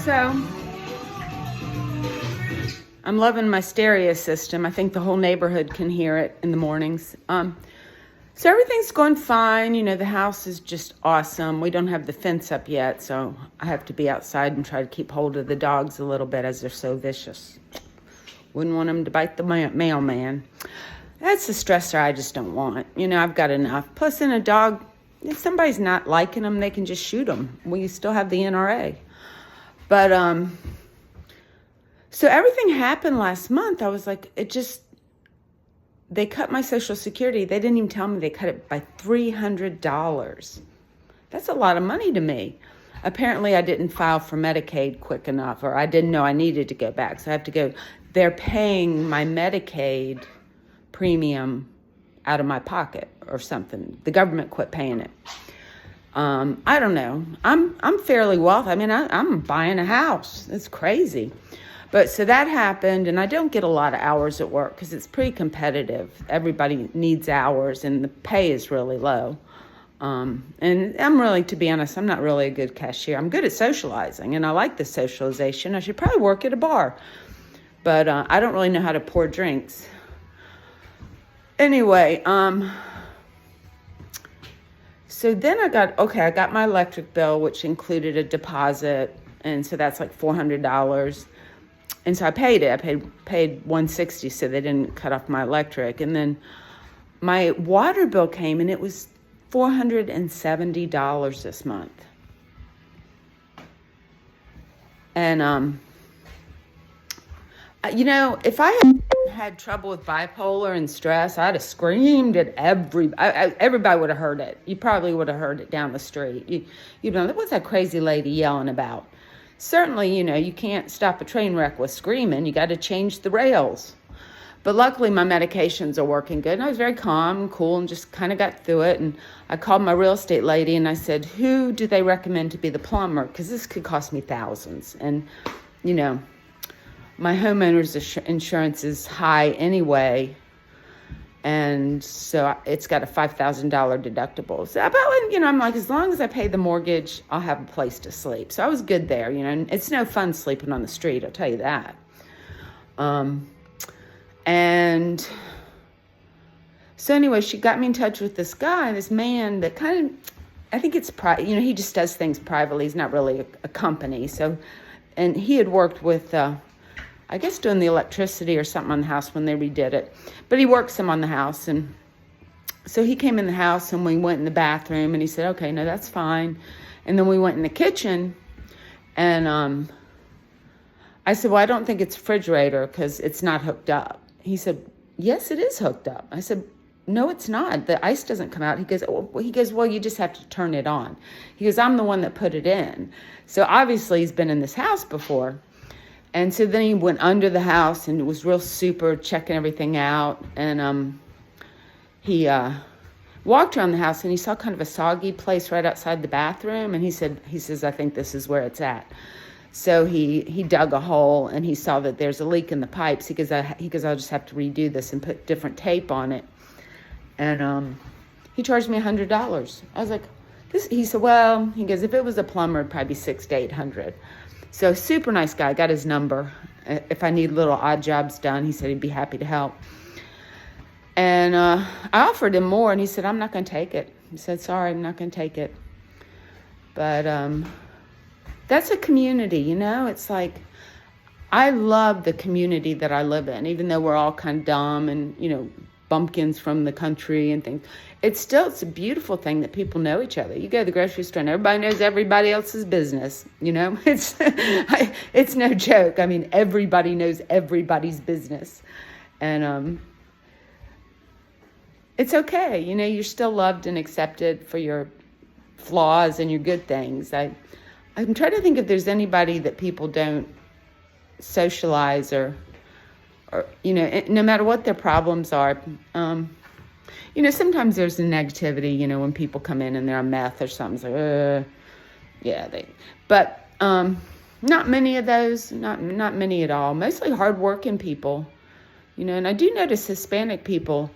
So I'm loving my stereo system. I think the whole neighborhood can hear it in the mornings. So everything's going fine. You know, the house is just awesome. We don't have the fence up yet, so I have to be outside and try to keep hold of the dogs a little bit as they're so vicious. Wouldn't want them to bite the mailman. That's the stressor I just don't want. You know, I've got enough. Plus, in a dog, if somebody's not liking them, they can just shoot them. We still have the NRA. But, so everything happened last month. I was like, they cut my Social Security. They didn't even tell me they cut it by $300. That's a lot of money to me. Apparently, I didn't file for Medicaid quick enough, or I didn't know I needed to go back. So I have to go. They're paying my Medicaid premium out of my pocket or something. The government quit paying it. I don't know. I'm fairly wealthy. I mean, I'm buying a house. It's crazy. But so that happened, and I don't get a lot of hours at work because it's pretty competitive. Everybody needs hours, and the pay is really low. And I'm really, to be honest, I'm not really a good cashier. I'm good at socializing, and I like the socialization. I should probably work at a bar. But I don't really know how to pour drinks. Anyway, so then I got my electric bill, which included a deposit, and so that's like $400. And so I paid it. I paid $160, so they didn't cut off my electric. And then my water bill came, and it was $470 this month. And you know, if I had trouble with bipolar and stress, I'd have screamed at everybody would have heard it. You probably would have heard it down the street. You know, what's that crazy lady yelling about? Certainly, you know, you can't stop a train wreck with screaming. You got to change the rails. But luckily, my medications are working good. And I was very calm and cool and just kind of got through it. And I called my real estate lady and I said, who do they recommend to be the plumber? Because this could cost me thousands. And, you know, my homeowner's insurance is high anyway, and so it's got a $5,000 deductible. So you know, I'm like, as long as I pay the mortgage, I'll have a place to sleep. So I was good there, you know, and it's no fun sleeping on the street, I'll tell you that. And so anyway, she got me in touch with this man that kind of, I think it's you know, he just does things privately. He's not really a company. So, and he had worked with, I guess doing the electricity or something on the house when they redid it. But he worked some on the house. And so he came in the house and we went in the bathroom and he said, okay, no, that's fine. And then we went in the kitchen and I said, well, I don't think it's a refrigerator because it's not hooked up. He said, yes, it is hooked up. I said, no, it's not. The ice doesn't come out. He goes, well, you just have to turn it on. He goes, I'm the one that put it in. So obviously he's been in this house before. And so then he went under the house and was real super checking everything out. And he walked around the house and he saw kind of a soggy place right outside the bathroom. And he says, I think this is where it's at. So he dug a hole and he saw that there's a leak in the pipes. He goes, I'll just have to redo this and put different tape on it. And he charged me $100. I was like, he said, well, he goes, if it was a plumber, it'd probably be $600 to $800. So super nice guy, got his number. If I need little odd jobs done, he said he'd be happy to help. And I offered him more, and he said, I'm not going to take it. He said, sorry, I'm not going to take it. But that's a community, you know? It's like, I love the community that I live in, even though we're all kind of dumb and, you know, bumpkins from the country and things. It's a beautiful thing that people know each other. You go to the grocery store and everybody knows everybody else's business. You know, it's no joke. I mean, everybody knows everybody's business. And it's okay. You know, you're still loved and accepted for your flaws and your good things. I'm trying to think if there's anybody that people don't socialize or you know, no matter what their problems are. You know, sometimes there's a negativity, you know, when people come in and they're on meth or something. It's like, but not many of those, not many at all. Mostly hardworking people, you know, and I do notice Hispanic people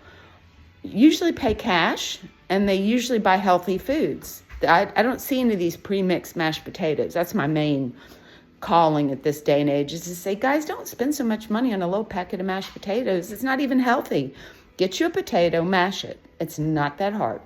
usually pay cash and they usually buy healthy foods. I don't see any of these pre-mixed mashed potatoes. That's my main calling at this day and age is to say, guys, don't spend so much money on a little packet of mashed potatoes. It's not even healthy. Get you a potato, mash it. It's not that hard.